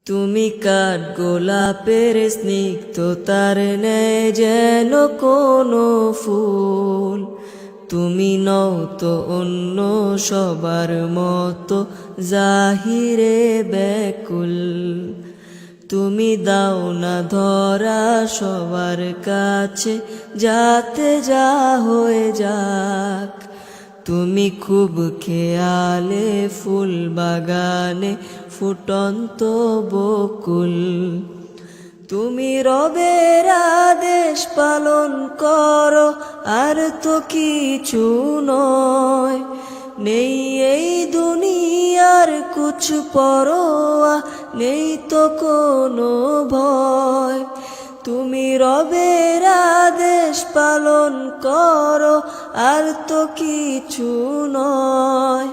তুমি কাঠ গোলাপের স্নিগ্ধতার ন্যায় যেন কোনো ফুল। তুমি নও তো অন্য সবার মতো জাহিরে ব্যাকুল। তুমি দাও না ধরা সবার কাছে যাতে যা হয়ে যাক। তুমি খুব খেয়ালে ফুল বাগানে ফুটন্ত বকুল। তুমি রবের আদেশ পালন করো আর তো কিছু নয়। নেই এই দুনিয়ার কুছ পরোয়া, নেই তো কোনো ভয়। তুমি রবের আদেশ পালন করো আর তো কিছু নয়।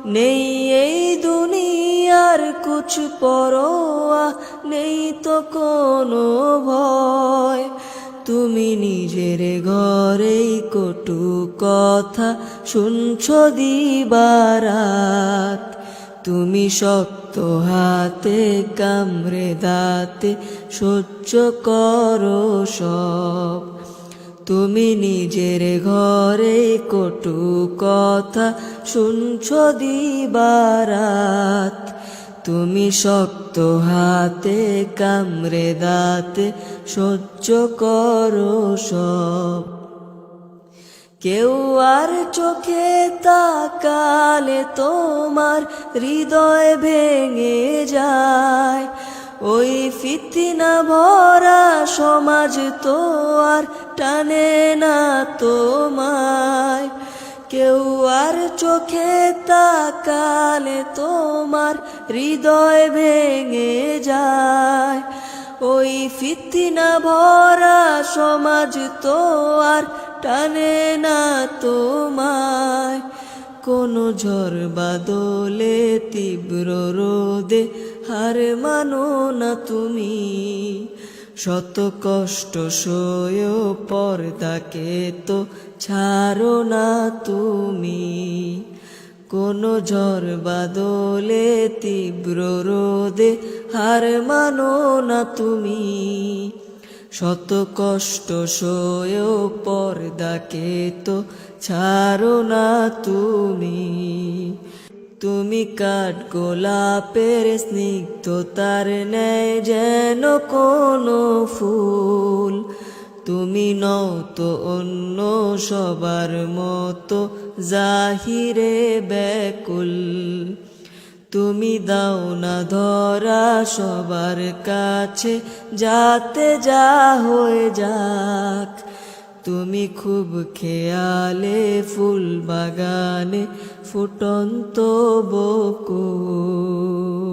নেই এই দুনিয়ার কুছ পরোয়া, নেই তো কোনো ভয়। তুমি নিজের ঘরেই কটু কথা শুনছ দিবারাত। তুমি শক্ত হাতে কামড়ে দাঁতে সহ্য করো সব। তুমি নিজের ঘরে কটু কথা শুনছ দিবারাত। তুমি শক্ত হাতে কামড়ে দাঁতে সহ্য করো সব। কেউ আর চোখে তাকালে তোমার হৃদয় ভেঙে যায়। ওই ফিতনা ভরা সমাজ তো আর টানে না তোমায়। কেউ আর চোখে তাকালে তোমার হৃদয় ভেঙে যায়। ওই ফিতনা ভরা সমাজ তো আর টানে না তোমায়। কোনো ঝড় বাদলে তীব্র রোদে হার মানো না তুমি। শত কষ্ট সয়েও পর্দাকে তো ছাড়ো না তুমি। কোনো ঝড় বাদলে তীব্র রোদে হার মানো না তুমি। শত কষ্ট সয়েও পর্দাকে তো ছাড়ো না তুমি। তুমি কাঠ গোলাপের স্নিগ্ধতার ন্যায় যেন কোনো ফুল। তুমি নও তো অন্য সবার মতো জাহিরে ব্যাকুল। তুমি দাও না ধরা সবার কাছে যাতে যা হয়ে যাক। তুমি খুব খেয়ালে ফুল বাগানে ফুটন্ত বকুল।